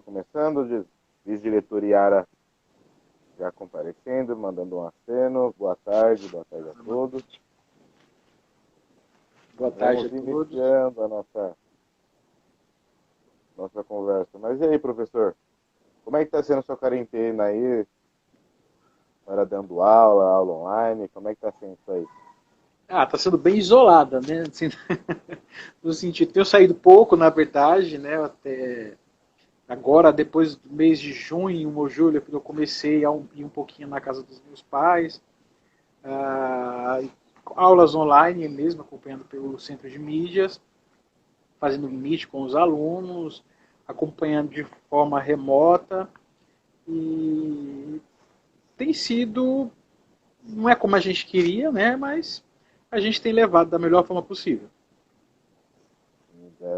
semestre começando, vice-diretor Yara já comparecendo, mandando um aceno. Boa tarde a todos. Boa tarde a Vamos todos. iniciando a nossa conversa. Mas e aí, professor? Como é que está sendo a sua quarentena aí? Era dando aula online? Como é que está sendo isso aí? Tá sendo bem isolada, né? Assim, no sentido, tenho saído pouco, na verdade, né? Até agora, depois do mês de junho ou julho, eu comecei a ir um pouquinho na casa dos meus pais. Ah, aulas online mesmo, acompanhando pelo centro de mídias, fazendo limite com os alunos, acompanhando de forma remota. E tem sido, não é como a gente queria, né? Mas a gente tem levado da melhor forma possível.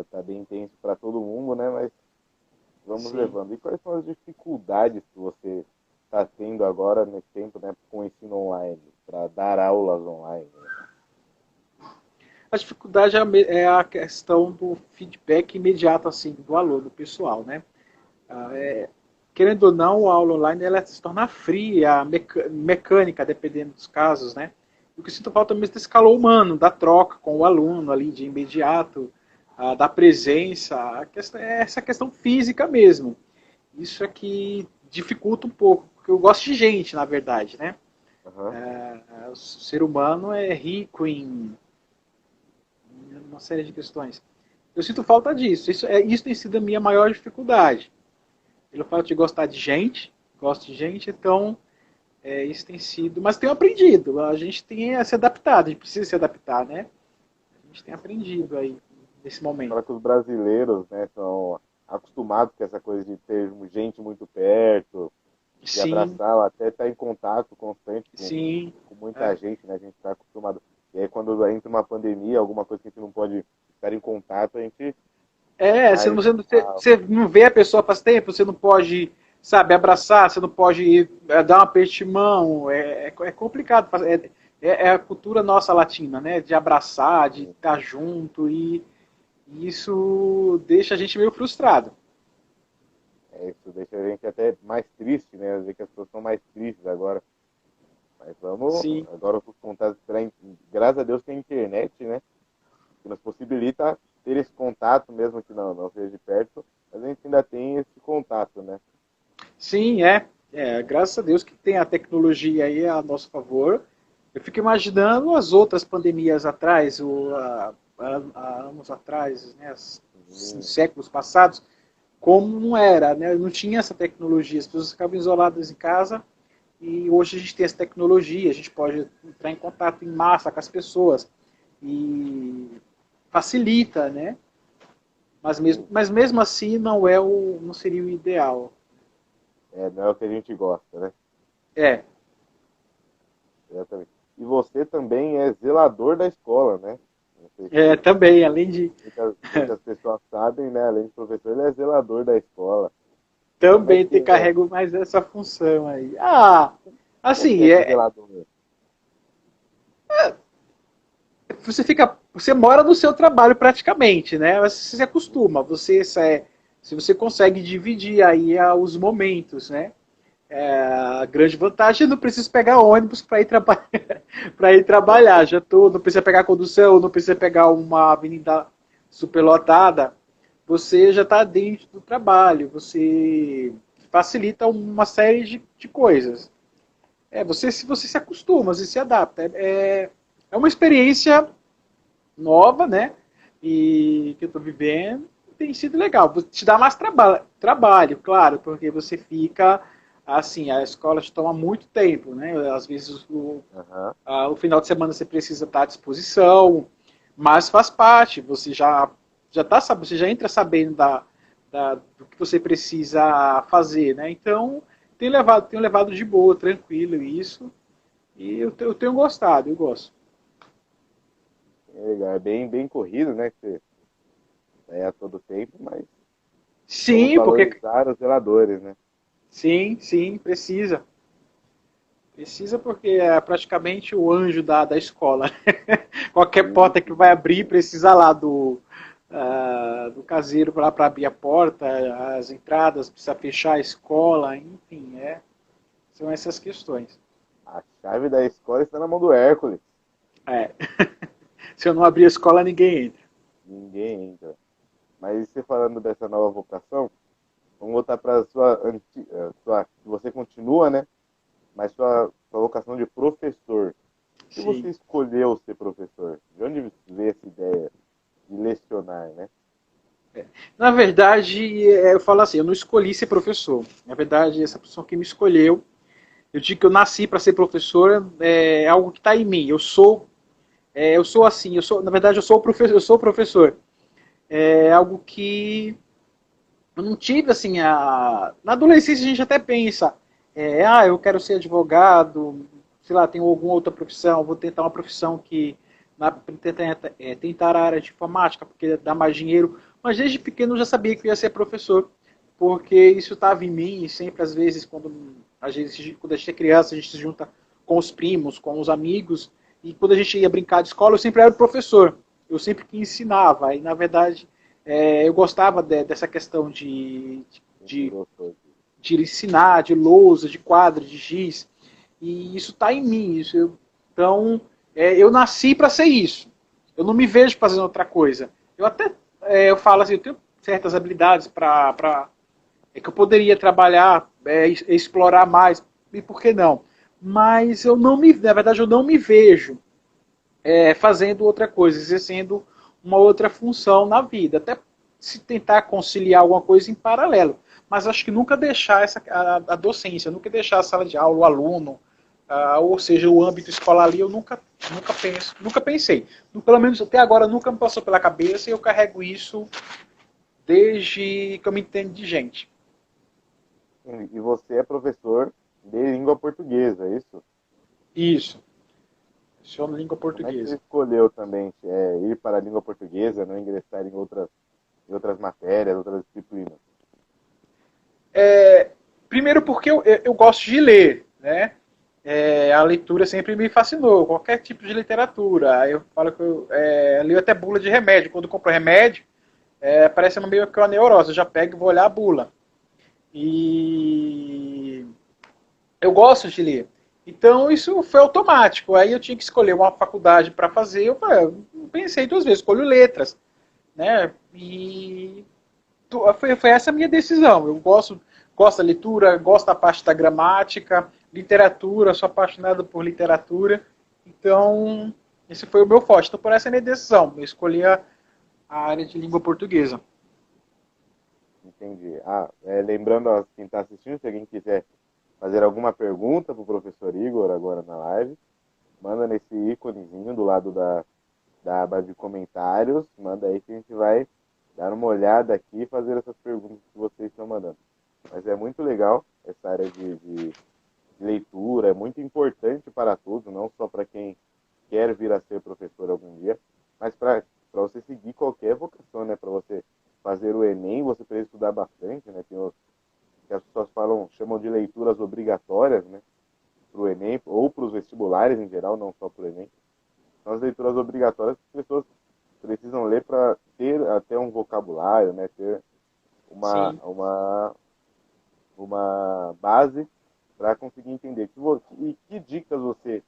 Está bem intenso para todo mundo, né? Mas vamos Sim. levando. E quais são as dificuldades que você está tendo agora nesse tempo, né, com o ensino online, para dar aulas online? A dificuldade é a questão do feedback imediato assim do aluno, do pessoal, né? Querendo ou não, a aula online ela se torna fria, mecânica, dependendo dos casos, né? O que eu sinto falta mesmo desse calor humano, da troca com o aluno ali de imediato, da presença, essa questão física mesmo. Isso é que dificulta um pouco, porque eu gosto de gente, na verdade, né? Uhum. O ser humano é rico em uma série de questões. Eu sinto falta disso. Isso tem sido a minha maior dificuldade. Pelo fato de gostar de gente, gosto de gente, então isso tem sido. Mas tenho aprendido. A gente tem a se adaptar, a gente precisa se adaptar, né? A gente tem aprendido aí nesse momento. Fala que os brasileiros, né, são acostumados com essa coisa de ter gente muito perto, de Sim, abraçar, até estar em contato constante sim. com muita É, gente, né? A gente está acostumado. E aí quando entra uma pandemia, alguma coisa que a gente não pode estar em contato, a gente mais você não vê a pessoa faz tempo, você não pode, sabe, abraçar, você não pode dar um aperto de mão. É complicado. É a cultura nossa latina, né? De abraçar, de estar junto e isso deixa a gente meio frustrado. isso deixa a gente até mais triste, né? Ver que as pessoas estão mais tristes agora. Mas vamos, Sim, agora os contatos, graças a Deus tem a internet, né? Que nos possibilita ter esse contato, mesmo que não seja de perto, mas a gente ainda tem esse contato, né? sim, graças a Deus que tem a tecnologia aí a nosso favor. Eu fico imaginando as outras pandemias atrás, há anos atrás, né, séculos passados, como não era, né? Não tinha essa tecnologia, as pessoas ficavam isoladas em casa e hoje a gente tem essa tecnologia, a gente pode entrar em contato em massa com as pessoas e facilita, né? Sim, Mas mesmo assim não seria o ideal. não é o que a gente gosta, né? É, Exatamente. E você também é zelador da escola, né? Não sei se também, além de muitas pessoas sabem, né? Além de professor, ele é zelador da escola. Como é também que ter é, carrego mais essa função aí. como é que Assim, é ser zelador? você mora no seu trabalho praticamente, né? Você se acostuma, se você consegue dividir aí os momentos, né? A grande vantagem é não preciso pegar ônibus para ir, para ir trabalhar. Não precisa pegar condução, não precisa pegar uma avenida superlotada. Você já está dentro do trabalho, você facilita uma série de coisas. Se você se acostuma, você se adapta. É uma experiência nova, né? E que eu estou vivendo, tem sido legal. Te dá mais trabalho, claro, porque você fica assim, a escola te toma muito tempo, né? Às vezes Aham. o final de semana você precisa estar à disposição, mas faz parte. Você já entra sabendo do que você precisa fazer, né? Então tenho levado de boa, tranquilo isso. E eu tenho gostado, eu gosto. É legal, é bem corrido, né? Que você é a todo tempo, mas vamos Sim, porque valorizar os zeladores, né? sim, precisa. Precisa porque é praticamente o anjo da escola. Qualquer porta que vai abrir precisa lá do caseiro para abrir a porta, as entradas, precisa fechar a escola, enfim, são essas questões. A chave da escola está na mão do Hércules. É. Se eu não abrir a escola, ninguém entra. Ninguém entra. Mas você falando dessa nova vocação, vamos voltar para a sua. Você continua, né? Mas sua vocação de professor. Se você escolheu ser professor, de onde veio essa ideia de lecionar, né? Na verdade, eu falo assim, eu não escolhi ser professor. Na verdade, essa pessoa que me escolheu, eu digo que eu nasci para ser professor, é algo que está em mim. Eu sou assim, na verdade, eu sou professor. É algo que eu não tive assim, na adolescência a gente até pensa, eu quero ser advogado, sei lá, tenho alguma outra profissão, vou tentar uma profissão que tentar a área de informática, porque dá mais dinheiro. Mas desde pequeno eu já sabia que eu ia ser professor, porque isso estava em mim, e sempre às vezes, quando a gente é criança, a gente se junta com os primos, com os amigos, e quando a gente ia brincar de escola, eu sempre era o professor. Eu sempre que ensinava, e na verdade eu gostava dessa questão de ensinar, de lousa, de quadro, de giz, e isso está em mim. Então, eu nasci para ser isso. Eu não me vejo fazendo outra coisa. Eu até eu falo assim, eu tenho certas habilidades que eu poderia trabalhar, explorar mais, e por que não? Mas na verdade, eu não me vejo fazendo outra coisa, exercendo uma outra função na vida. Até se tentar conciliar alguma coisa em paralelo. Mas acho que nunca deixar a docência, nunca deixar a sala de aula, o aluno, ou seja, o âmbito escolar ali, eu nunca pensei. Pelo menos até agora nunca me passou pela cabeça e eu carrego isso desde que eu me entendo de gente. E você é professor de língua portuguesa, é isso? Isso. Sou na língua Como é que você portuguesa. escolheu também ir para a língua portuguesa, não ingressar em outras matérias, outras disciplinas? Primeiro porque eu gosto de ler, né? A leitura sempre me fascinou, qualquer tipo de literatura. Eu falo que eu leio até bula de remédio. Quando eu compro remédio, parece meio que uma neurose. Eu já pego e vou olhar a bula. E eu gosto de ler. Então isso foi automático. Aí eu tinha que escolher uma faculdade para fazer. Eu pensei duas vezes, escolho letras, né? E foi essa a minha decisão. Eu gosto da leitura, gosto da parte da gramática, literatura, sou apaixonado por literatura. Então, esse foi o meu forte. Então, por essa é a minha decisão. Eu escolhi a área de língua portuguesa. Entendi. Lembrando a quem está assistindo, se alguém quiser fazer alguma pergunta para o professor Igor agora na live, manda nesse íconezinho do lado da aba de comentários, manda aí que a gente vai dar uma olhada aqui e fazer essas perguntas que vocês estão mandando. Mas é muito legal essa área de leitura, é muito importante para todos, não só para quem quer vir a ser professor algum dia, mas para você seguir qualquer vocação, né? Para você fazer o Enem, você precisa estudar bastante, né? Tem os que as pessoas chamam de leituras obrigatórias, né? Para o Enem, ou para os vestibulares em geral, não só para o Enem. São as leituras obrigatórias que as pessoas precisam ler para ter até um vocabulário, né? Ter uma base para conseguir entender. E que dicas você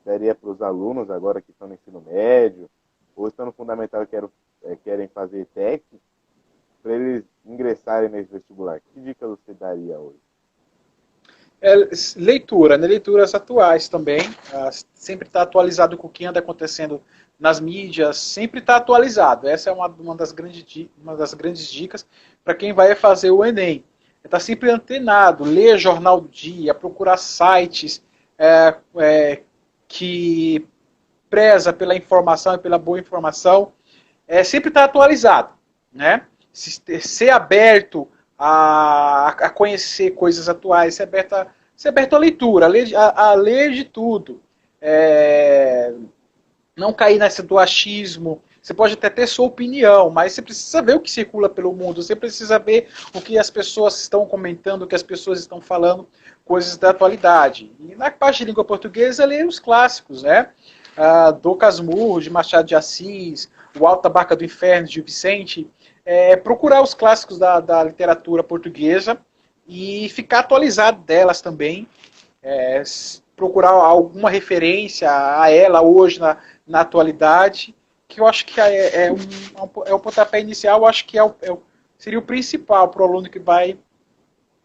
daria para os alunos agora que estão no ensino médio ou estão no fundamental e querem fazer técnico, para eles ingressarem nesse vestibular? Que dicas você daria hoje? Leitura, né? Leituras atuais também. Sempre está atualizado com o que anda acontecendo nas mídias, sempre está atualizado. Essa é uma das grandes dicas para quem vai fazer o Enem. Está sempre antenado, ler jornal do dia, procurar sites que preza pela informação e pela boa informação. Sempre está atualizado, né? Ser aberto a conhecer coisas atuais, ser aberto à leitura, a ler de tudo. Não cair nesse do achismo. Você pode até ter sua opinião, mas você precisa ver o que circula pelo mundo, você precisa ver o que as pessoas estão comentando, o que as pessoas estão falando, coisas da atualidade. E na parte de língua portuguesa, ler os clássicos, né? Dom Casmurro, de Machado de Assis, O Alto da Barca do Inferno, de Vicente, procurar os clássicos da literatura portuguesa e ficar atualizado delas também, procurar alguma referência a ela hoje na atualidade, que eu acho que é o pontapé inicial, eu acho que seria o principal para o aluno que vai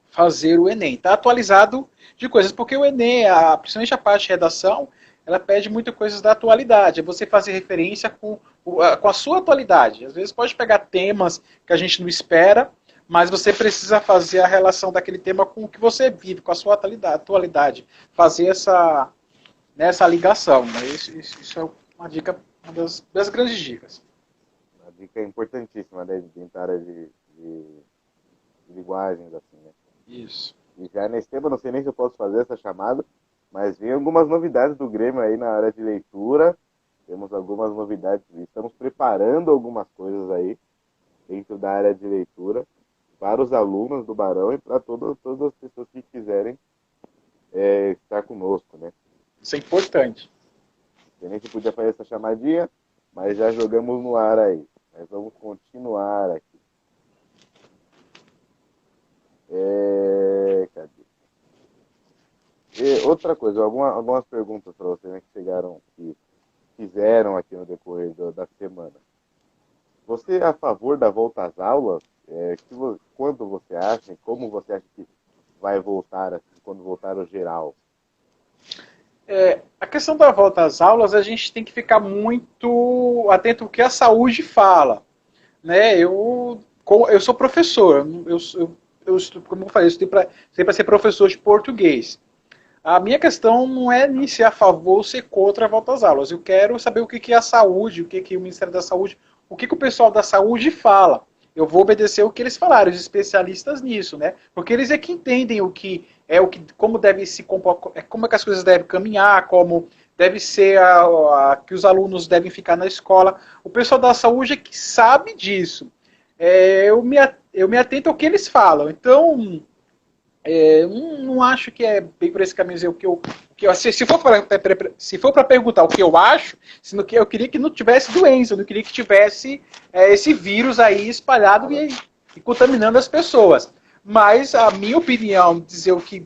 fazer o Enem. Está atualizado de coisas, porque o Enem, principalmente a parte de redação, ela pede muitas coisas da atualidade. É você fazer referência com a sua atualidade. Às vezes pode pegar temas que a gente não espera, mas você precisa fazer a relação daquele tema com o que você vive, com a sua atualidade. Fazer essa ligação. Isso é uma dica, uma das grandes dicas. Uma dica importantíssima, né, dentro da área de linguagens, assim, né? Isso. E já nesse tema, não sei nem se eu posso fazer essa chamada, mas vem algumas novidades do Grêmio aí na área de leitura. Temos algumas novidades, estamos preparando algumas coisas aí dentro da área de leitura para os alunos do Barão e para todas as pessoas que quiserem estar conosco, né? Isso é importante. A gente podia fazer essa chamadinha, mas já jogamos no ar aí. Mas vamos continuar aqui. Cadê? E outra coisa, algumas perguntas para vocês, né, que chegaram, que fizeram aqui no decorrer da semana. Você é a favor da volta às aulas? Quando você acha e como você acha que vai voltar, assim, quando voltar ao geral? A questão da volta às aulas, a gente tem que ficar muito atento ao que a saúde fala. Né? Eu sou professor, como eu falei, eu estudei para ser professor de português. A minha questão não é nem ser a favor ou ser contra a volta às aulas. Eu quero saber o que é a saúde, o que o Ministério da Saúde, o que o pessoal da saúde fala. Eu vou obedecer o que eles falaram, os especialistas nisso, né? Porque eles é que entendem como deve se como é que as coisas devem caminhar, como deve ser que os alunos devem ficar na escola. O pessoal da saúde é que sabe disso. Eu me atento ao que eles falam. Então, não acho que é bem por esse caminho se for para perguntar o que eu acho, eu queria que não tivesse doença, eu não queria que tivesse esse vírus aí espalhado e contaminando as pessoas. Mas a minha opinião, dizer o que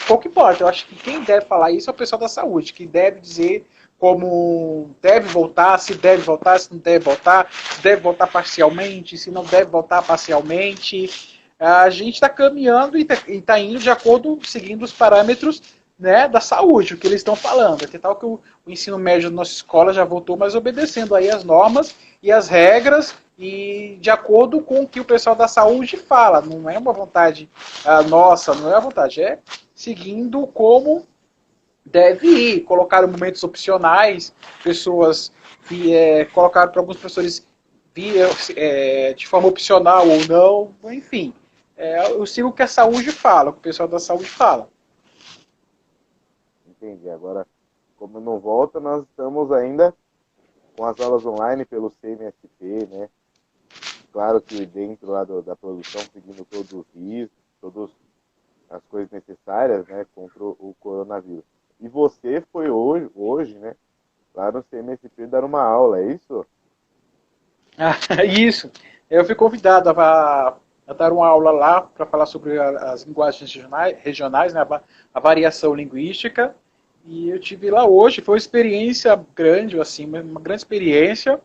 pouco importa. Eu acho que quem deve falar isso é o pessoal da saúde, que deve dizer como deve voltar, se não deve voltar parcialmente, se não deve voltar parcialmente. A gente está caminhando e está indo de acordo, seguindo os parâmetros, né, da saúde, o que eles estão falando. Até tal que o ensino médio da nossa escola já voltou, mas obedecendo aí as normas e as regras e de acordo com o que o pessoal da saúde fala. Não é uma vontade nossa, não é a vontade, é seguindo como deve ir. Colocaram momentos opcionais, pessoas colocaram para alguns professores de forma opcional ou não, enfim. Eu sigo o que a saúde fala, o que o pessoal da saúde fala. Entendi. Agora, como não volta, nós estamos ainda com as aulas online pelo CMSP, né? Claro que dentro lá da produção, seguindo todos os riscos, todas as coisas necessárias, né, contra o coronavírus. E você foi hoje, né, lá no CMSP dar uma aula, é isso? Isso. Eu fui convidado a dar uma aula lá para falar sobre as linguagens regionais, né, a variação linguística. E eu tive lá hoje, foi uma experiência grande, assim, uma grande experiência.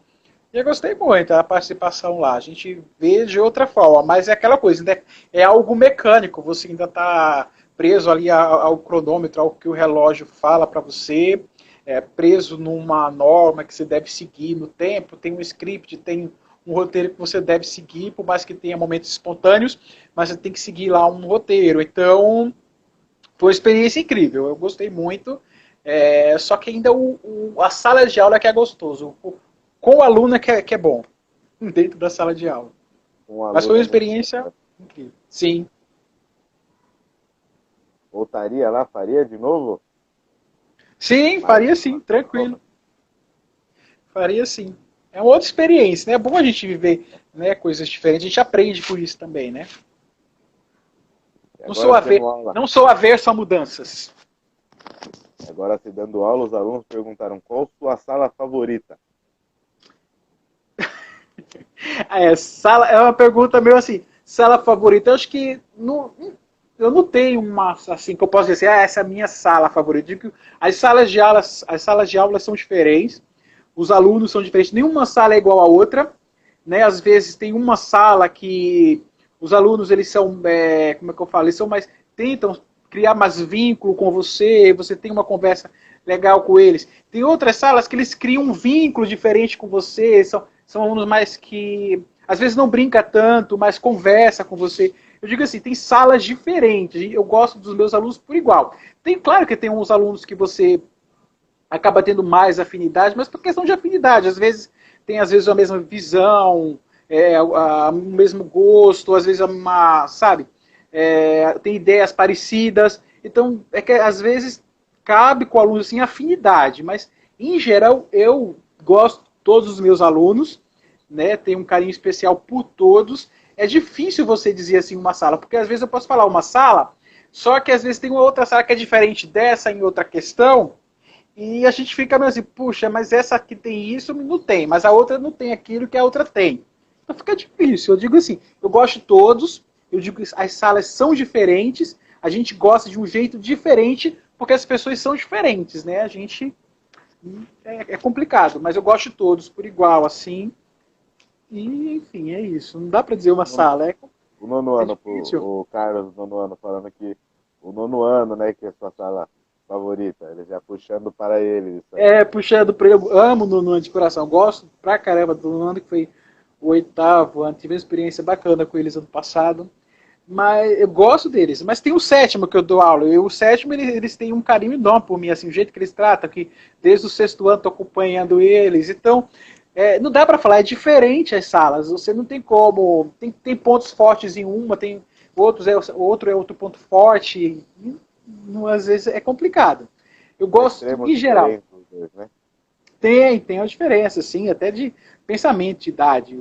E eu gostei muito da participação lá. A gente vê de outra forma, mas é aquela coisa, né? É algo mecânico. Você ainda está preso ali ao cronômetro, ao que o relógio fala para você, preso numa norma que você deve seguir no tempo. Tem um script, tem um roteiro que você deve seguir, por mais que tenha momentos espontâneos, mas você tem que seguir lá um roteiro. Então, foi uma experiência incrível. Eu gostei muito. Só que ainda a sala de aula é que é gostoso. Com o aluno é que é bom, dentro da sala de aula. Mas foi uma experiência incrível. Sim. Voltaria lá, faria de novo? Sim, faria sim, tranquilo. Faria sim. É uma outra experiência, né? É bom a gente viver, né, coisas diferentes. A gente aprende por isso também, né? Não sou averso a mudanças. Agora, se dando aula, os alunos perguntaram qual sua sala favorita. Sala, é uma pergunta meio assim, sala favorita. Eu acho que não, eu não tenho uma, assim, que eu posso dizer, essa é a minha sala favorita. Eu digo que as salas de aula são diferentes, os alunos são diferentes, nenhuma sala é igual à outra, né? Às vezes tem uma sala que os alunos, eles são, como é que eu falo, eles são mais, tentam criar mais vínculo com você, você tem uma conversa legal com eles. Tem outras salas que eles criam um vínculo diferente com você, são alunos mais que às vezes não brinca tanto, mas conversa com você. Eu digo assim, tem salas diferentes. Eu gosto dos meus alunos por igual. Tem, claro que tem uns alunos que você acaba tendo mais afinidade, mas por questão de afinidade. Às vezes tem às vezes a mesma visão, o mesmo gosto, às vezes uma, sabe, tem ideias parecidas. Então, é que às vezes cabe com o aluno assim afinidade, mas em geral eu gosto de todos os meus alunos, né? Tenho um carinho especial por todos. É difícil você dizer assim uma sala, porque às vezes eu posso falar uma sala, só que às vezes tem uma outra sala que é diferente dessa em outra questão, e a gente fica meio assim, puxa, mas essa aqui tem isso, não tem, mas a outra não tem aquilo que a outra tem. Então fica difícil. Eu digo assim, eu gosto de todos, eu digo que as salas são diferentes, a gente gosta de um jeito diferente, porque as pessoas são diferentes, né? A gente é complicado, mas eu gosto de todos por igual, assim. E, enfim, é isso. Não dá para dizer uma sala, O nono ano, difícil. o Carlos, nono ano, falando que o nono ano, né, que é a sua sala favorita, ele já puxando para ele isso aí. Puxando para eu amo o nono ano de coração, gosto pra caramba do nono ano, que foi o oitavo ano, tive uma experiência bacana com eles ano passado. Mas eu gosto deles. Mas tem o sétimo que eu dou aula. E o sétimo, eles têm um carinho enorme por mim, assim, o jeito que eles tratam, que desde o sexto ano estou acompanhando eles. Então, não dá para falar, é diferente as salas. Você não tem como. Tem pontos fortes em uma, tem outros, outro é outro ponto forte. Às vezes é complicado. Eu gosto, Extremos em geral. diferentes os dois, né? Tem uma diferença, assim, até de pensamento, de idade.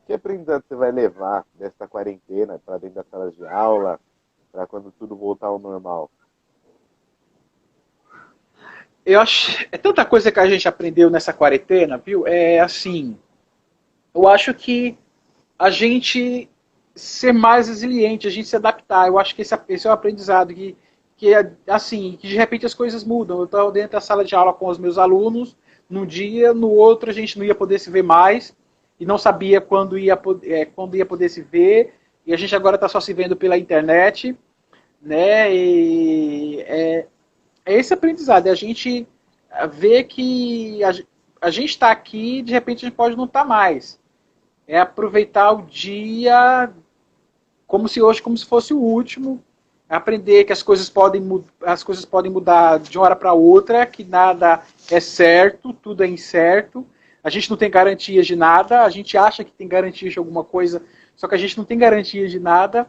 Que aprendizado você vai levar dessa quarentena para dentro das salas de aula, para quando tudo voltar ao normal? Eu acho, é tanta coisa que a gente aprendeu nessa quarentena, viu? É assim, eu acho que a gente ser mais resiliente, a gente se adaptar. Eu acho que esse é o aprendizado que é assim, que de repente as coisas mudam. Eu estava dentro da sala de aula com os meus alunos, num dia, no outro a gente não ia poder se ver mais e não sabia quando ia poder se ver. E a gente agora está só se vendo pela internet, né? É esse aprendizado, é a gente ver que a gente está aqui e de repente a gente pode não estar mais. É aproveitar o dia como se hoje como se fosse o último, aprender que as coisas podem mudar de uma hora para outra, que nada é certo, tudo é incerto. A gente não tem garantias de nada, a gente acha que tem garantias de alguma coisa, só que a gente não tem garantias de nada.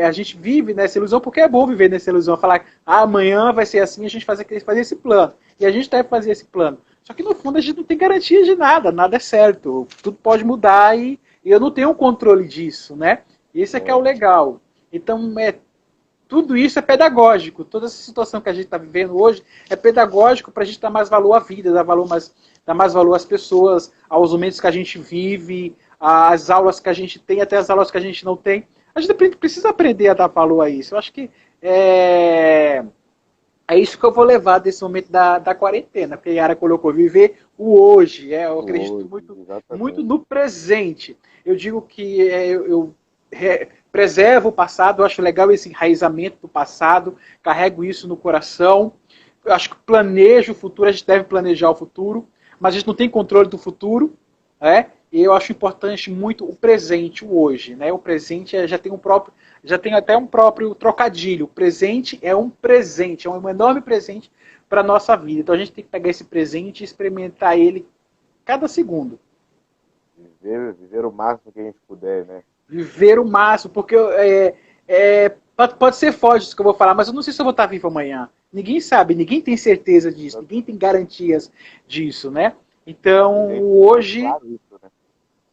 A gente vive nessa ilusão porque é bom viver nessa ilusão, falar amanhã vai ser assim, a gente fazer esse plano. E a gente deve fazer esse plano. Só que no fundo a gente não tem garantia de nada, nada é certo. Tudo pode mudar e eu não tenho um controle disso, né? Esse é que é o legal. Então, tudo isso é pedagógico. Toda essa situação que a gente está vivendo hoje é pedagógico para a gente dar mais valor à vida, dar mais valor às pessoas, aos momentos que a gente vive, às aulas que a gente tem, até as aulas que a gente não tem. A gente precisa aprender a dar valor a isso. Eu acho que é isso que eu vou levar desse momento da quarentena, porque a Yara colocou viver o hoje. Eu acredito Hoje, muito exatamente. no presente. Eu digo que eu preservo o passado, eu acho legal esse enraizamento do passado, carrego isso no coração. Eu acho que planejo o futuro, a gente deve planejar o futuro, mas a gente não tem controle do futuro, né? E eu acho importante muito o presente, o hoje, né? O presente já tem até um próprio trocadilho. O presente é um presente, é um enorme presente para a nossa vida. Então a gente tem que pegar esse presente e experimentar ele cada segundo. Viver o máximo que a gente puder, né? Viver o máximo, porque pode ser forte isso que eu vou falar, mas eu não sei se eu vou estar vivo amanhã. Ninguém sabe, ninguém tem certeza disso, ninguém tem garantias disso, né? Então, Hoje ainda tá mais hoje. claro isso, né?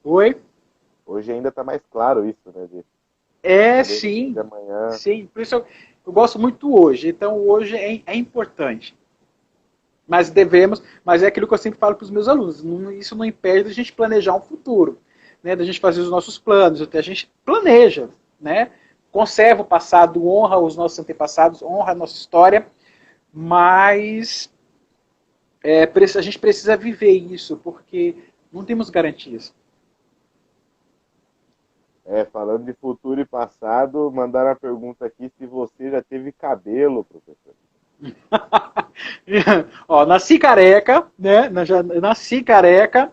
Oi? Hoje ainda está mais claro isso, né? De É, saber que sim. de amanhã. Sim. Por isso eu gosto muito do hoje. Então, o hoje é importante. Mas é aquilo que eu sempre falo para os meus alunos, isso não impede da gente planejar um futuro, né, da gente fazer os nossos planos, até a gente planeja, né, conserva o passado, honra os nossos antepassados, honra a nossa história, mas a gente precisa viver isso, porque não temos garantias. Falando de futuro e passado, mandaram a pergunta aqui se você já teve cabelo, professor. Ó, nasci careca, né? Nasci careca.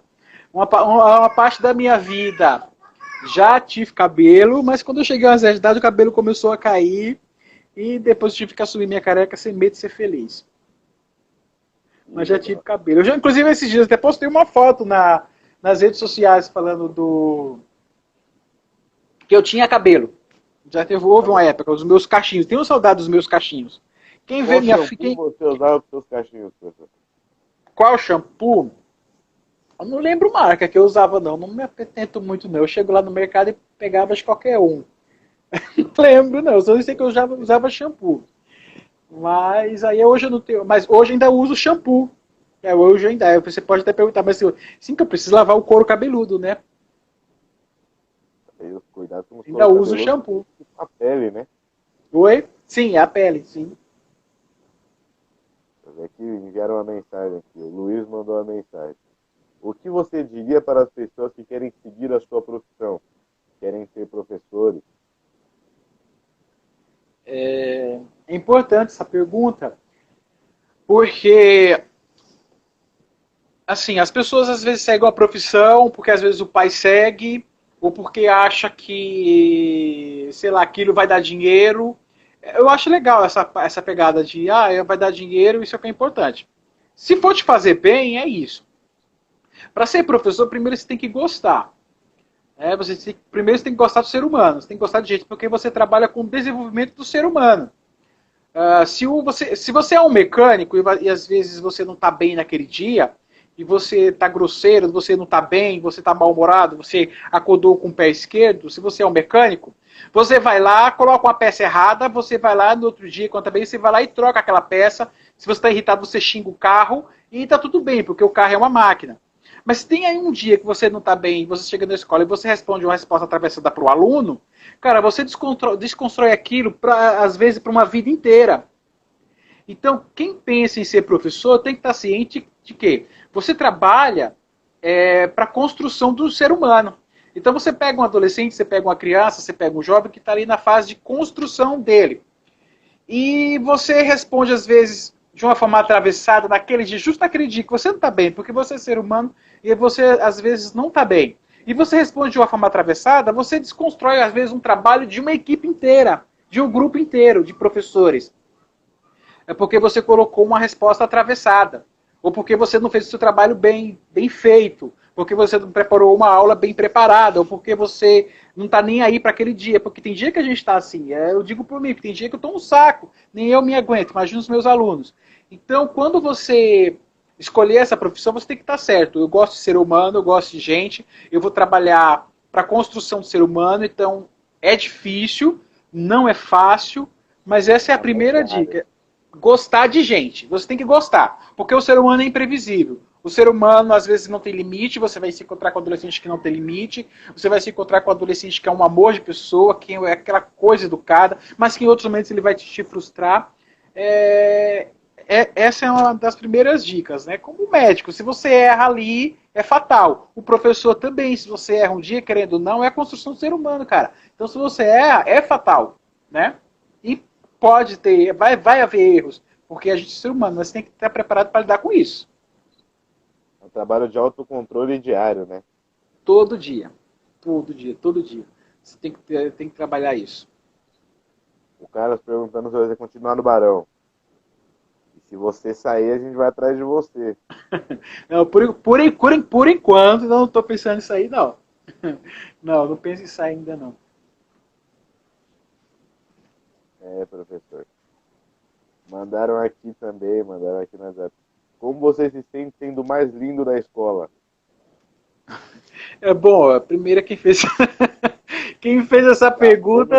Uma parte da minha vida já tive cabelo, mas quando eu cheguei às certa idade o cabelo começou a cair e depois tive que assumir minha careca sem medo de ser feliz. Mas já tive cabelo. Eu já, inclusive, esses dias até postei uma foto nas redes sociais falando que eu tinha cabelo. Houve uma época, os meus cachinhos. Tenho saudade dos meus cachinhos. Quem vê minha filha. Você usava os seus cachinhos, professor? Qual shampoo? Eu não lembro marca que eu usava, não. Não me atento muito, não. Eu chego lá no mercado e pegava de qualquer um. Não lembro, não. Eu só sei que eu usava shampoo. Mas aí hoje eu não tenho. Mas hoje ainda uso shampoo. Hoje ainda. Você pode até perguntar, mas sim que eu preciso lavar o couro cabeludo, né? Cuidado com os ainda uso shampoo. A pele, né? Oi? Sim, a pele, sim. Aqui enviaram uma mensagem aqui. O Luiz mandou uma mensagem. O que você diria para as pessoas que querem seguir a sua profissão? Querem ser professores? É importante essa pergunta, porque assim, as pessoas às vezes seguem a profissão, porque às vezes o pai segue, ou porque acha que, sei lá, aquilo vai dar dinheiro. Eu acho legal essa pegada de, vai dar dinheiro, isso é o que é importante. Se for te fazer bem, é isso. Para ser professor, primeiro você tem que gostar. Primeiro você tem que gostar do ser humano, você tem que gostar de gente, porque você trabalha com o desenvolvimento do ser humano. Se você é um mecânico e às vezes você não está bem naquele dia, e você está grosseiro, você não está bem, você está mal-humorado, você acordou com o pé esquerdo, se você é um mecânico, você vai lá, coloca uma peça errada, você vai lá no outro dia, quando tá bem, você vai lá e troca aquela peça. Se você está irritado, você xinga o carro e está tudo bem, porque o carro é uma máquina. Mas se tem aí um dia que você não está bem, você chega na escola e você responde uma resposta atravessada para o aluno, cara, você desconstrói aquilo, às vezes, para uma vida inteira. Então, quem pensa em ser professor tem que estar ciente de que você trabalha para a construção do ser humano. Então você pega um adolescente, você pega uma criança, você pega um jovem que está ali na fase de construção dele. E você responde, às vezes, de uma forma atravessada, naquele dia, justo naquele dia que você não está bem, porque você é ser humano e você, às vezes, não está bem. E você responde de uma forma atravessada, você desconstrói, às vezes, um trabalho de uma equipe inteira, de um grupo inteiro de professores. É porque você colocou uma resposta atravessada. Ou porque você não fez o seu trabalho bem feito. Porque você não preparou uma aula bem preparada. Ou porque você não está nem aí para aquele dia. Porque tem dia que a gente está assim. Eu digo por mim, que tem dia que eu estou um saco. Nem eu me aguento. Imagina os meus alunos. Então, quando você escolher essa profissão, você tem que estar certo. Eu gosto de ser humano, eu gosto de gente. Eu vou trabalhar para a construção do ser humano. Então, é difícil. Não é fácil. Mas essa é a primeira dica. Gostar de gente. Você tem que gostar. Porque o ser humano é imprevisível. O ser humano, às vezes, não tem limite. Você vai se encontrar com um adolescente que não tem limite. Você vai se encontrar com um adolescente que é um amor de pessoa, que é aquela coisa educada, mas que em outros momentos ele vai te frustrar. Essa é uma das primeiras dicas, né? Como médico, se você erra ali, é fatal. O professor também, se você erra um dia, querendo ou não, é a construção do ser humano, cara. Então, se você erra, é fatal, né? E pode ter, vai haver erros, porque a gente é ser humano, mas você tem que estar preparado para lidar com isso. É um trabalho de autocontrole diário, né? Todo dia. Todo dia, todo dia. Você tem que trabalhar isso. O Carlos perguntando se você vai continuar no Barão. E se você sair, a gente vai atrás de você. Não, por enquanto, não estou pensando em sair, não. Não penso em sair ainda, não. Professor. Mandaram aqui no WhatsApp. Como você se sente sendo o mais lindo da escola? Bom, a primeira quem fez essa pergunta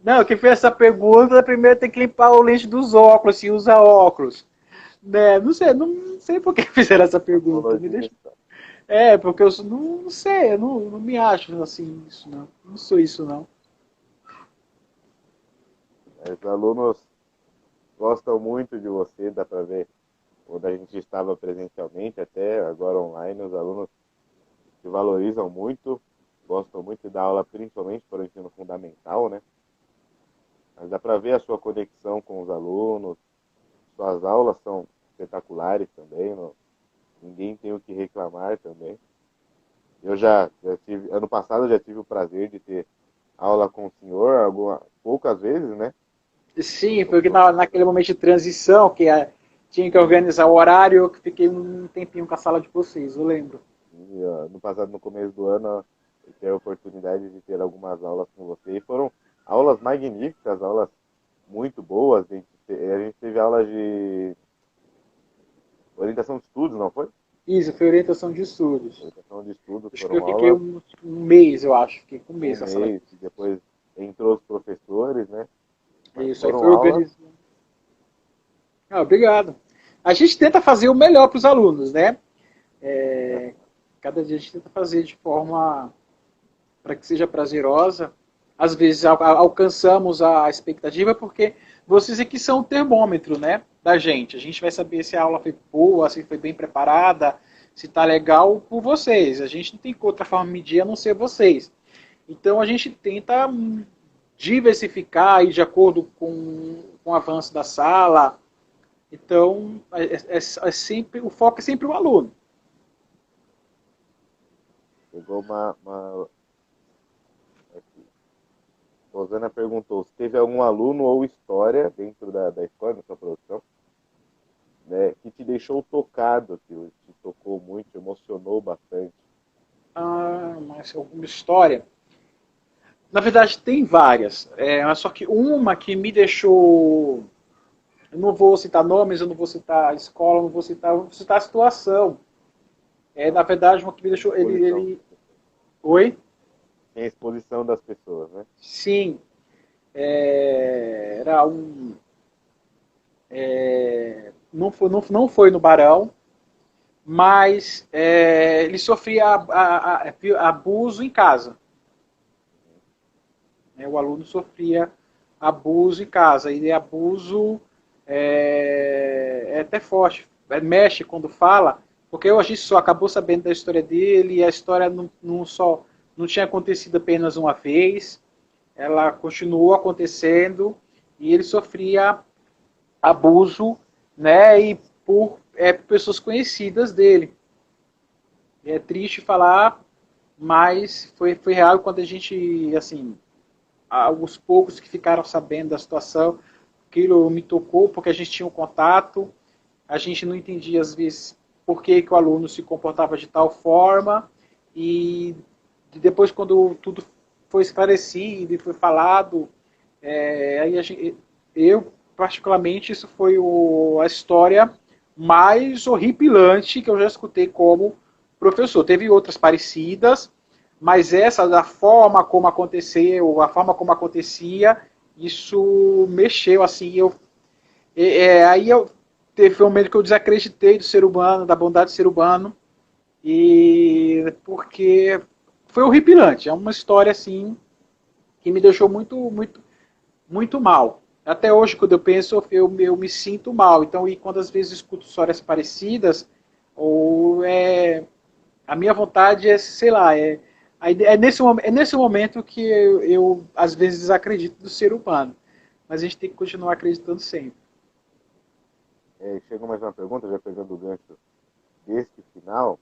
Não, quem fez essa pergunta, primeiro tem que limpar o lente dos óculos, se usa óculos. Né? Não sei por que fizeram essa pergunta. Me deixa... porque eu não sei, eu não me acho assim, isso não. Não sou isso, não. Os alunos gostam muito de você, dá para ver. Quando a gente estava presencialmente, até agora online, os alunos te valorizam muito, gostam muito da aula, principalmente para o ensino fundamental, né? Mas dá para ver a sua conexão com os alunos, suas aulas são espetaculares também, não, ninguém tem o que reclamar também. Eu já tive, ano passado eu já tive o prazer de ter aula com o senhor, poucas vezes, né? Sim, porque naquele momento de transição, tinha que organizar o horário, eu fiquei um tempinho com a sala de vocês, eu lembro. E, no passado, no começo do ano, eu tive a oportunidade de ter algumas aulas com você e foram aulas magníficas, aulas muito boas. A gente teve aulas de orientação de estudos, não foi? Isso, foi orientação de estudos. Orientação de estudos Acho que eu foram fiquei aulas um mês, eu acho. Fiquei com um um mês na sala de mês, e depois entrou os professores, né? Mas Isso, aí foram foi aulas, organizado. Ah, obrigado. A gente tenta fazer o melhor para os alunos, né? né? Cada dia a gente tenta fazer de forma para que seja prazerosa. Às vezes alcançamos a expectativa porque vocês aqui são o termômetro, né, da gente. A gente vai saber se a aula foi boa, se foi bem preparada, se está legal por vocês. A gente não tem outra forma de medir a não ser vocês. Então a gente tenta diversificar aí de acordo com o avanço da sala. Então sempre o foco é sempre o aluno. Chegou uma. Aqui. Rosana perguntou se teve algum aluno ou história dentro da escola, da sua produção, né, que te deixou tocado, que te tocou muito, emocionou bastante. Ah, mas alguma história? Na verdade, tem várias. Mas só que uma que me deixou. Eu não vou citar nomes, eu não vou citar a escola, vou citar a situação. Na verdade, uma que me deixou. Exposição. Oi? Tem a exposição das pessoas, né? Sim. Era um. Não foi no Barão, mas ele sofria abuso em casa. O aluno sofria abuso em casa. E abuso é até forte. Mexe quando fala, porque a gente só acabou sabendo da história dele e a história não tinha acontecido apenas uma vez. Ela continuou acontecendo e ele sofria abuso, né, e por pessoas conhecidas dele. É triste falar, mas foi real quando a gente, assim, alguns poucos que ficaram sabendo da situação, aquilo me tocou porque a gente tinha um contato, a gente não entendia às vezes por que o aluno se comportava de tal forma e depois quando tudo foi esclarecido e foi falado, aí eu particularmente isso foi a história mais horripilante que eu já escutei como professor. Teve outras parecidas, mas essa, da forma como aconteceu, a forma como acontecia, isso mexeu, assim, aí eu teve um momento que eu desacreditei do ser humano, da bondade do ser humano, e porque foi horripilante, é uma história, assim, que me deixou muito mal. Até hoje, quando eu penso, eu me sinto mal. Então, e quando às vezes escuto histórias parecidas, ou a minha vontade é, sei lá, é nesse momento que eu às vezes desacredito do ser humano. Mas a gente tem que continuar acreditando sempre. Chegou mais uma pergunta, já pegando o gancho deste final,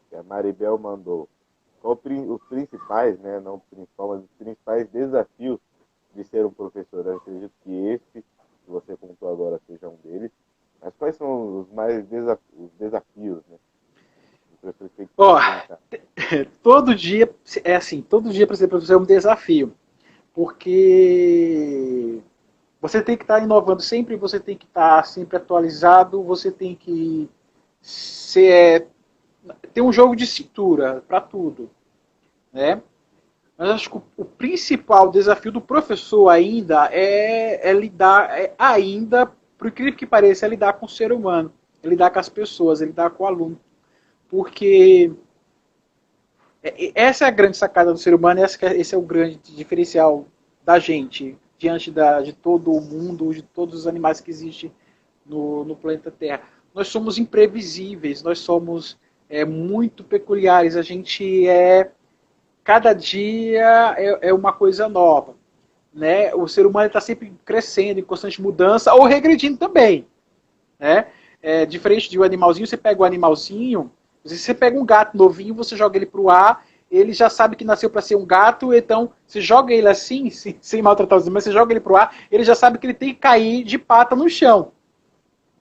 que a Maribel mandou. Qual os principais, né, não o principal, mas os principais desafios de ser um professor? Eu acredito que esse, que você contou agora, seja um deles. Mas quais são os mais os desafios, né? Os professores têm que Ó, enfrentar. todo dia, assim, todo dia para ser professor é um desafio. Porque você tem que estar inovando sempre, você tem que estar sempre atualizado, você tem que ter um jogo de cintura para tudo, né? Mas acho que o principal desafio do professor ainda é lidar, ainda, por incrível que pareça, é lidar com o ser humano, é lidar com as pessoas, é lidar com o aluno. Porque essa é a grande sacada do ser humano, esse é o grande diferencial da gente, diante de todo o mundo, de todos os animais que existem no planeta Terra. Nós somos imprevisíveis, nós somos muito peculiares, a gente cada dia é uma coisa nova. Né? O ser humano está sempre crescendo, em constante mudança, ou regredindo também. Né? Diferente de um animalzinho, você pega o animalzinho, você pega um gato novinho, você joga ele para o ar, ele já sabe que nasceu para ser um gato, então você joga ele assim, sem maltratar os animais, você joga ele para o ar, ele já sabe que ele tem que cair de pata no chão.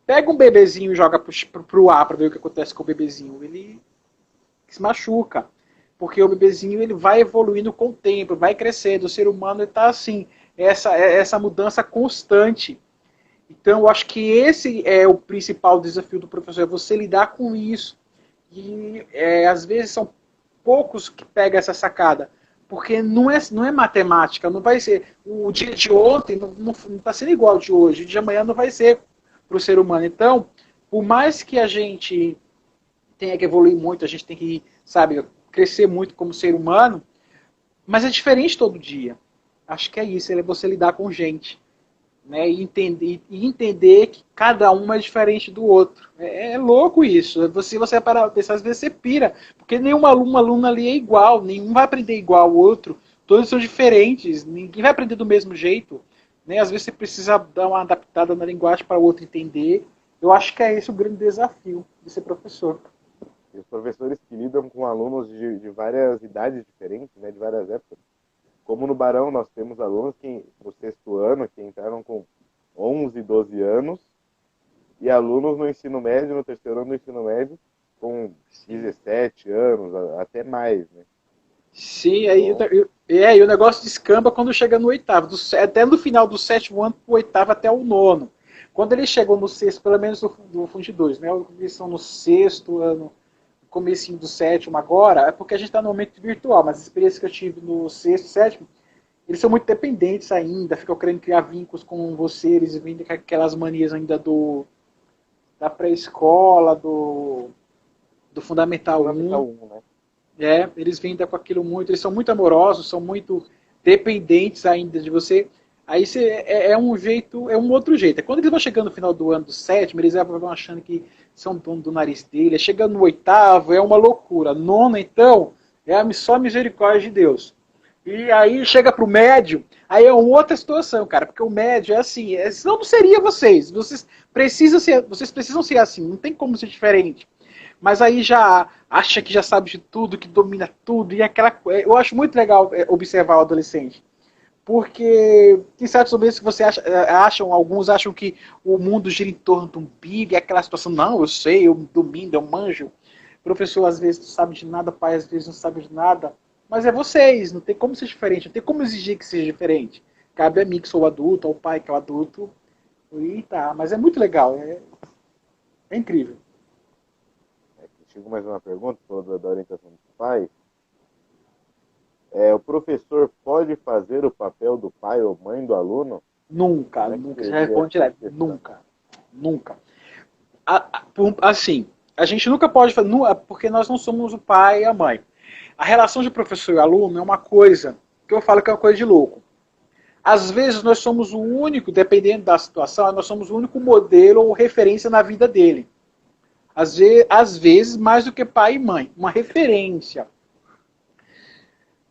Pega um bebezinho e joga para o ar para ver o que acontece com o bebezinho. Ele se machuca. Porque o bebezinho ele vai evoluindo com o tempo, vai crescendo. O ser humano está assim, essa mudança constante. Então, eu acho que esse é o principal desafio do professor, é você lidar com isso. E às vezes são poucos que pegam essa sacada. Porque não é matemática, não vai ser. O dia de ontem não está sendo igual ao de hoje, o dia de amanhã não vai ser para o ser humano. Então, por mais que a gente tenha que evoluir muito, a gente tem que, sabe, crescer muito como ser humano, mas é diferente todo dia. Acho que é isso, é você lidar com gente, né, e entender que cada um é diferente do outro. É louco isso. Você para pensar, às vezes você pira, porque nenhum aluno ali é igual, nenhum vai aprender igual ao outro, todos são diferentes, ninguém vai aprender do mesmo jeito. Né? Às vezes você precisa dar uma adaptada na linguagem para o outro entender. Eu acho que é esse o grande desafio de ser professor. E os professores que lidam com alunos de várias idades diferentes, né, de várias épocas. Como no Barão, nós temos alunos que no 6º ano, que entraram com 11, 12 anos, e alunos no ensino médio, no 3º ano do ensino médio, com 17 anos, até mais, né? Sim, aí e o negócio descamba quando chega no 8º, até no final do 7º ano, pro 8º até o 9º. Quando eles chegam no 6º, pelo menos do Fundo 2, né? Eles são no 6º ano, comecinho do 7º agora, é porque a gente está no momento virtual, mas as experiências que eu tive no 6º, 7º, eles são muito dependentes ainda, ficam querendo criar vínculos com você, eles vêm com aquelas manias ainda da pré-escola, do Fundamental 1. Né? Eles vêm com aquilo muito, eles são muito amorosos, são muito dependentes ainda de você. Aí é um jeito, é um outro jeito. Quando eles vão chegando no final do ano do 7º, eles vão achando que são dono do nariz dele. Chegando no 8º, é uma loucura. 9º, então, só a misericórdia de Deus. E aí chega pro médio, aí é uma outra situação, cara, porque o médio é assim, senão não seria vocês. Vocês precisam ser assim, não tem como ser diferente. Mas aí já acha que já sabe de tudo, que domina tudo, e eu acho muito legal observar o adolescente. Porque tem certos momentos que alguns acham que o mundo gira em torno de um umbigo, e aquela situação, não, eu sei, eu domino, eu manjo. O professor às vezes não sabe de nada, o pai às vezes não sabe de nada. Mas é vocês, não tem como ser diferente, não tem como exigir que seja diferente. Cabe a mim que sou o adulto, ao pai que é o adulto. E tá, mas é muito legal, é incrível. Chegou mais uma pergunta da orientação dos pais. O professor pode fazer o papel do pai ou mãe do aluno? Nunca, já responde direto. Nunca. Assim, a gente nunca pode fazer, porque nós não somos o pai e a mãe. A relação de professor e aluno é uma coisa que eu falo que é uma coisa de louco. Às vezes nós somos o único, dependendo da situação, nós somos o único modelo ou referência na vida dele. Às vezes mais do que pai e mãe, uma referência.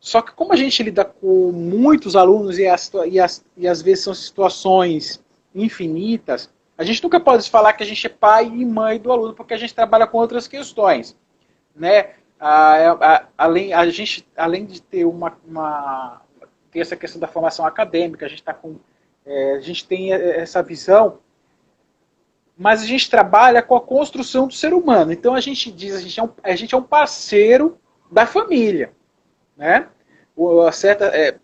Só que como a gente lida com muitos alunos e às vezes são situações infinitas, a gente nunca pode falar que a gente é pai e mãe do aluno, porque a gente trabalha com outras questões. Né? Além de ter ter essa questão da formação acadêmica, a gente tem essa visão, mas a gente trabalha com a construção do ser humano. Então a gente diz, a gente é um parceiro da família. Né?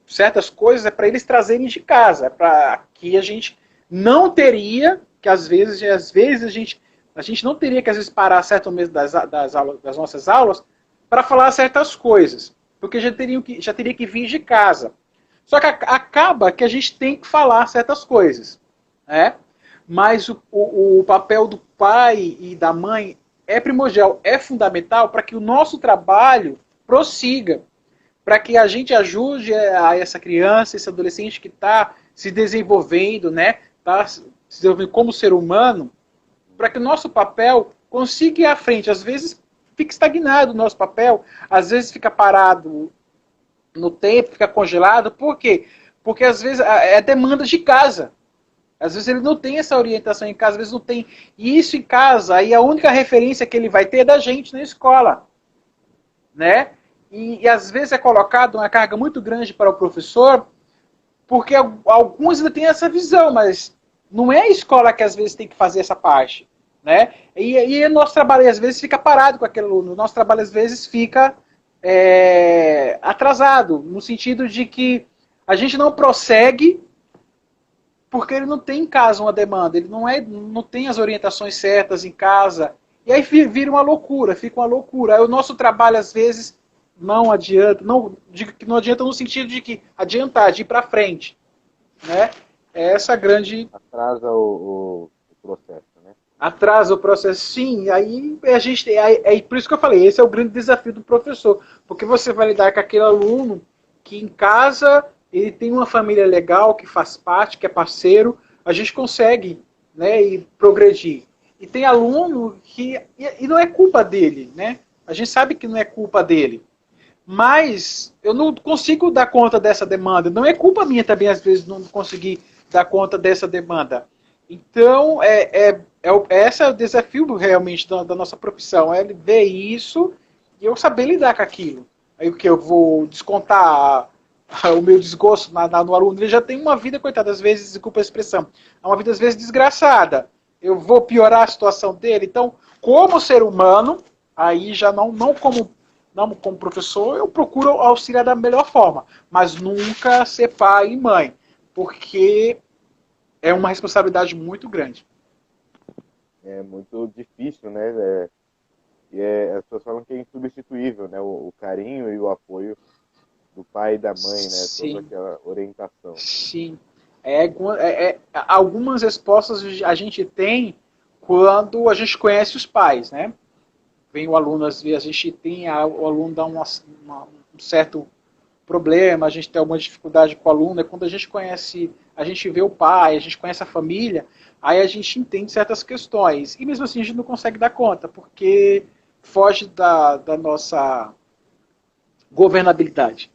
Certas coisas é para eles trazerem de casa, é para que a gente não teria, que às vezes a gente não teria que às vezes parar certo mês das nossas aulas para falar certas coisas. porque já teria que vir de casa. Só que acaba que a gente tem que falar certas coisas, né? Mas o papel do pai e da mãe é primordial, é fundamental para que o nosso trabalho prossiga, para que a gente ajude a essa criança, esse adolescente que está se desenvolvendo, né? Está se desenvolvendo como ser humano, para que o nosso papel consiga ir à frente. Às vezes fica estagnado o nosso papel, às vezes fica parado no tempo, fica congelado. Por quê? Porque às vezes é demanda de casa. Às vezes ele não tem essa orientação em casa, às vezes não tem isso em casa, aí a única referência que ele vai ter é da gente na escola, né? E às vezes é colocado uma carga muito grande para o professor, porque alguns ainda têm essa visão, mas não é a escola que às vezes tem que fazer essa parte, né? E nosso trabalho às vezes fica parado com aquele aluno, nosso trabalho às vezes fica atrasado, no sentido de que a gente não prossegue porque ele não tem em casa uma demanda, ele não tem as orientações certas em casa, e aí vira uma loucura, fica uma loucura. Aí o nosso trabalho às vezes não adianta, não digo que não adianta no sentido de que adiantar, de ir para frente, né? É essa grande... Atrasa o processo, né? Atrasa o processo, sim. Aí a gente é por isso que eu falei, esse é o grande desafio do professor, porque você vai lidar com aquele aluno que em casa ele tem uma família legal, que faz parte, que é parceiro, a gente consegue, né, ir progredir. E tem aluno que... E não é culpa dele, né? A gente sabe que não é culpa dele. Mas eu não consigo dar conta dessa demanda. Não é culpa minha também, às vezes, não conseguir dar conta dessa demanda. Então, esse é o desafio realmente da nossa profissão. É ver isso e eu saber lidar com aquilo. Aí o que eu vou descontar o meu desgosto no aluno, ele já tem uma vida, coitada, às vezes, desculpa a expressão, é uma vida às vezes desgraçada. Eu vou piorar a situação dele. Então, como ser humano, aí já não como professor, eu procuro auxiliar da melhor forma, mas nunca ser pai e mãe, porque é uma responsabilidade muito grande. É muito difícil, né? As pessoas falam que é insubstituível, né? O carinho e o apoio do pai e da mãe, né? Sim. Toda aquela orientação. Sim. Algumas respostas a gente tem quando a gente conhece os pais, né? Vem o aluno, às vezes a gente tem, o aluno dá um certo problema, a gente tem alguma dificuldade com o aluno, é quando a gente conhece, a gente vê o pai, a gente conhece a família, aí a gente entende certas questões. E mesmo assim a gente não consegue dar conta, porque foge da nossa governabilidade.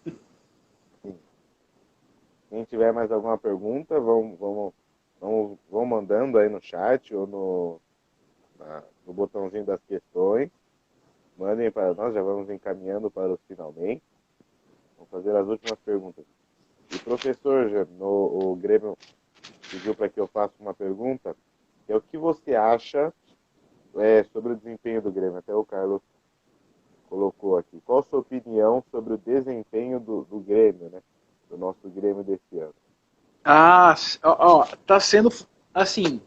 Quem tiver mais alguma pergunta, vão mandando aí no chat ou no botãozinho das questões. Mandem para nós, já vamos encaminhando para os finalmente. Vamos fazer as últimas perguntas. E professor, o Grêmio pediu para que eu faça uma pergunta, que é o que você acha sobre o desempenho do Grêmio? Até o Carlos colocou aqui. Qual a sua opinião sobre o desempenho do Grêmio, né? Do nosso Grêmio desse ano? Tá sendo, assim,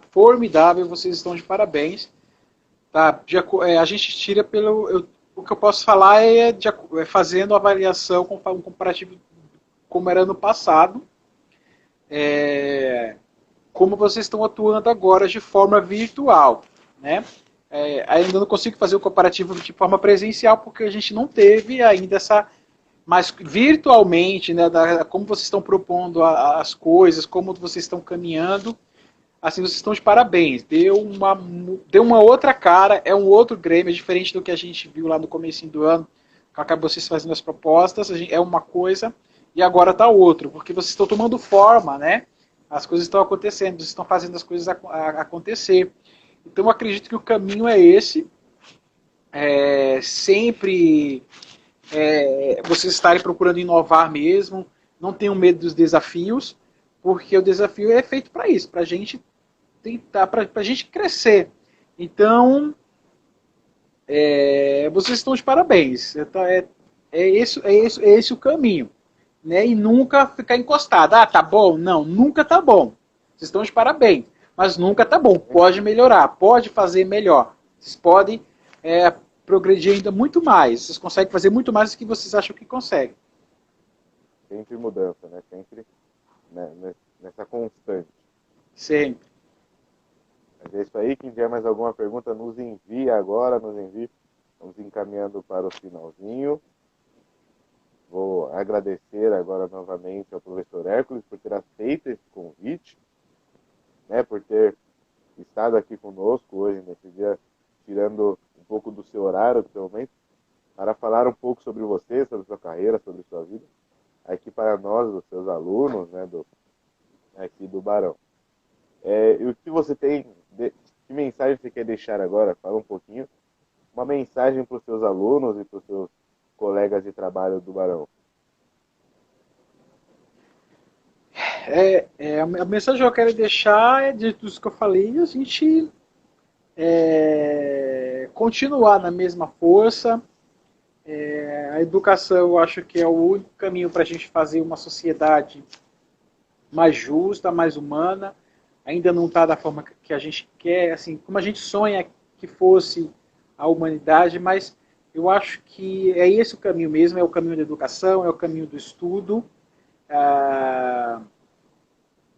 formidável, vocês estão de parabéns. Tá? A gente tira o que eu posso falar fazendo a avaliação, um comparativo como era no passado, como vocês estão atuando agora de forma virtual, né? Ainda não consigo fazer o comparativo de forma presencial, porque a gente não teve ainda mas virtualmente, né, como vocês estão propondo as coisas, como vocês estão caminhando, assim, vocês estão de parabéns. Deu uma outra cara, é um outro Grêmio, é diferente do que a gente viu lá no começo do ano, acabou vocês fazendo as propostas, é uma coisa, e agora está outro, porque vocês estão tomando forma, né? As coisas estão acontecendo, vocês estão fazendo as coisas acontecer. Então eu acredito que o caminho é esse, sempre vocês estarem procurando inovar mesmo, não tenham medo dos desafios, porque o desafio é feito para isso, para a gente tentar, para a gente crescer. Então, vocês estão de parabéns. É esse o caminho. Né? E nunca ficar encostado. Tá bom? Não, nunca tá bom. Vocês estão de parabéns. Mas nunca tá bom. Pode melhorar, pode fazer melhor. Vocês podem progredir ainda muito mais. Vocês conseguem fazer muito mais do que vocês acham que conseguem. Sempre mudança, né? Sempre, né, nessa constante. Sempre. Mas é isso aí. Quem tiver mais alguma pergunta, nos envia agora, nos envie. Vamos encaminhando para o finalzinho. Vou agradecer agora novamente ao professor Hércules por ter aceito esse convite, né, por ter estado aqui conosco hoje, nesse dia, tirando um pouco do seu horário, do seu momento, para falar um pouco sobre você, sobre sua carreira, sobre sua vida, aqui para nós, os seus alunos, né, aqui do Barão. E o que você tem, que mensagem você quer deixar agora? Fala um pouquinho. Uma mensagem para os seus alunos e para os seus colegas de trabalho do Barão. A mensagem que eu quero deixar é de tudo isso que eu falei, a gente continuar na mesma força. A educação, eu acho que é o único caminho para a gente fazer uma sociedade mais justa, mais humana. Ainda não está da forma que a gente quer, assim, como a gente sonha que fosse a humanidade, mas eu acho que é esse o caminho mesmo, é o caminho da educação, é o caminho do estudo.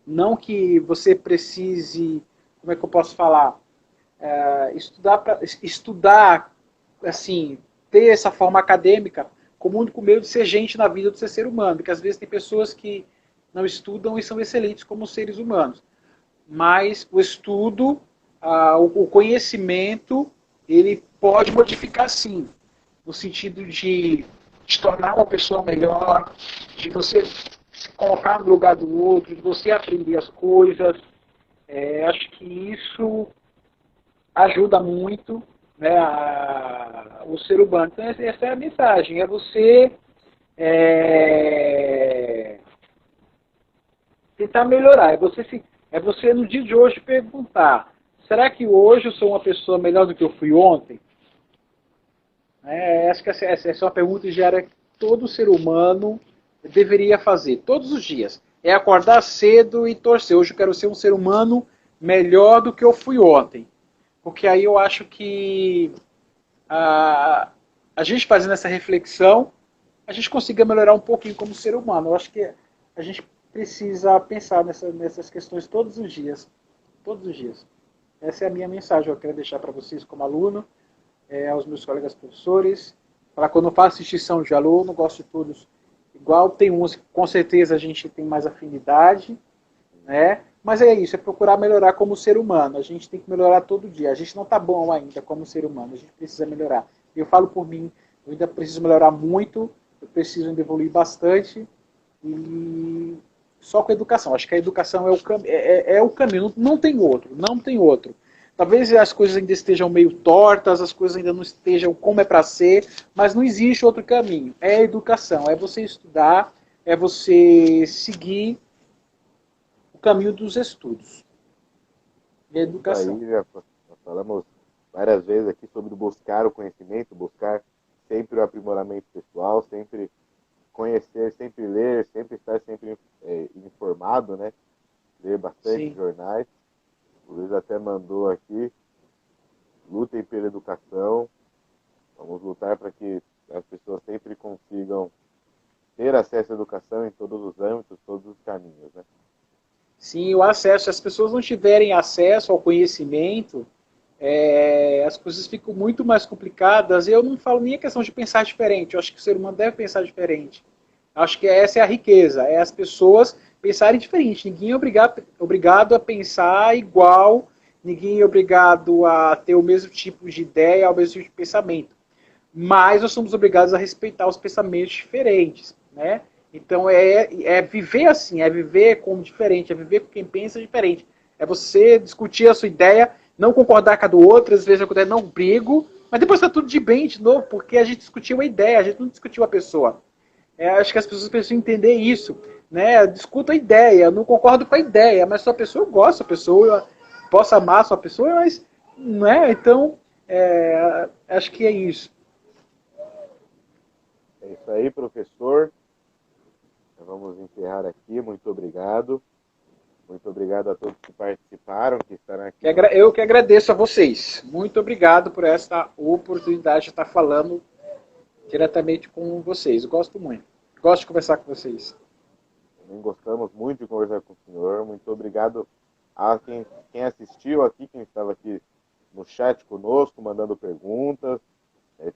Não que você precise, como é que eu posso falar, estudar, assim, ter essa forma acadêmica como único meio de ser gente na vida do ser humano, porque às vezes tem pessoas que não estudam e são excelentes como seres humanos. Mas o estudo, o conhecimento, ele pode modificar sim, no sentido de te tornar uma pessoa melhor, de você se colocar no lugar do outro, de você aprender as coisas. Acho que isso ajuda muito, né, o ser humano. Então essa é a mensagem, é você tentar melhorar, é você no dia de hoje perguntar, será que hoje eu sou uma pessoa melhor do que eu fui ontem? Acho que essa é uma pergunta que todo ser humano deveria fazer, todos os dias. É acordar cedo e torcer. Hoje eu quero ser um ser humano melhor do que eu fui ontem. Porque aí eu acho que a gente fazendo essa reflexão, a gente consiga melhorar um pouquinho como ser humano. Eu acho que a gente precisa pensar nessas questões todos os dias. Todos os dias. Essa é a minha mensagem que eu quero deixar para vocês como aluno, aos meus colegas professores. Para quando eu faço extinção de aluno, gosto de todos igual. Tem uns que com certeza a gente tem mais afinidade, né? Mas é isso, é procurar melhorar como ser humano. A gente tem que melhorar todo dia. A gente não está bom ainda como ser humano, a gente precisa melhorar. Eu falo por mim, eu ainda preciso melhorar muito, eu preciso ainda evoluir bastante, e só com a educação. Acho que a educação é o caminho, não tem outro, não tem outro. Talvez as coisas ainda estejam meio tortas, as coisas ainda não estejam como é para ser, mas não existe outro caminho. É a educação, é você estudar, é você seguir o caminho dos estudos. E a educação. Aí já falamos várias vezes aqui sobre buscar o conhecimento, buscar sempre o aprimoramento pessoal, sempre conhecer, sempre ler, sempre estar sempre informado, né? Ler bastante Sim. jornais. O Luiz até mandou aqui, lutem pela educação, vamos lutar para que as pessoas sempre consigam ter acesso à educação em todos os âmbitos, todos os caminhos, né? Sim, o acesso. Se as pessoas não tiverem acesso ao conhecimento, as coisas ficam muito mais complicadas. Eu não falo nem a questão de pensar diferente. Eu acho que o ser humano deve pensar diferente. Eu acho que essa é a riqueza. É as pessoas pensarem diferente. Ninguém é obrigado a pensar igual. Ninguém é obrigado a ter o mesmo tipo de ideia, o mesmo tipo de pensamento. Mas nós somos obrigados a respeitar os pensamentos diferentes, né? Então é viver assim, é viver como diferente, é viver com quem pensa diferente. É você discutir a sua ideia, não concordar com a do outro, às vezes acontece, não brigo, mas depois está tudo de bem de novo, porque a gente discutiu a ideia, a gente não discutiu a pessoa. Acho que as pessoas precisam entender isso, né? Discuta a ideia, eu não concordo com a ideia, mas sua pessoa eu gosto da pessoa, eu posso amar a sua pessoa, mas né? Então acho que é isso. É isso aí, professor. Vamos encerrar aqui. Muito obrigado. Muito obrigado a todos que participaram, que estarão aqui. Eu que agradeço a vocês. Muito obrigado por esta oportunidade de estar falando diretamente com vocês. Eu gosto muito. Gosto de conversar com vocês. Também gostamos muito de conversar com o senhor. Muito obrigado a quem assistiu aqui, quem estava aqui no chat conosco, mandando perguntas,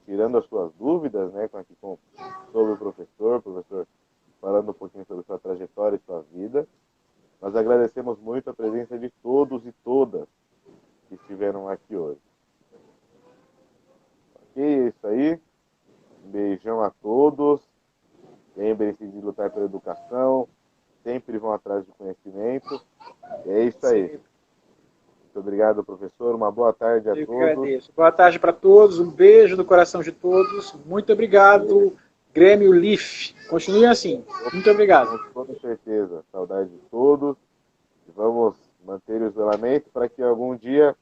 tirando as suas dúvidas, né, sobre o professor falando um pouquinho sobre sua trajetória e sua vida. Nós agradecemos muito a presença de todos e todas que estiveram aqui hoje. Ok, é isso aí. Um beijão a todos. Lembrem-se de lutar pela educação. Sempre vão atrás de conhecimento. E é isso aí. Muito obrigado, professor. Uma boa tarde a todos. Eu agradeço. Boa tarde para todos. Um beijo no coração de todos. Muito obrigado, Grêmio Leaf. Continue assim. Muito obrigado. Com toda certeza. Saudade de todos. Vamos manter o isolamento para que algum dia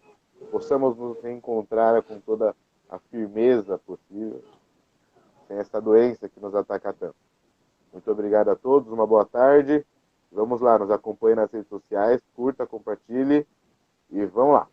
possamos nos reencontrar com toda a firmeza possível, sem essa doença que nos ataca tanto. Muito obrigado a todos, uma boa tarde. Vamos lá, nos acompanhe nas redes sociais, curta, compartilhe e vamos lá.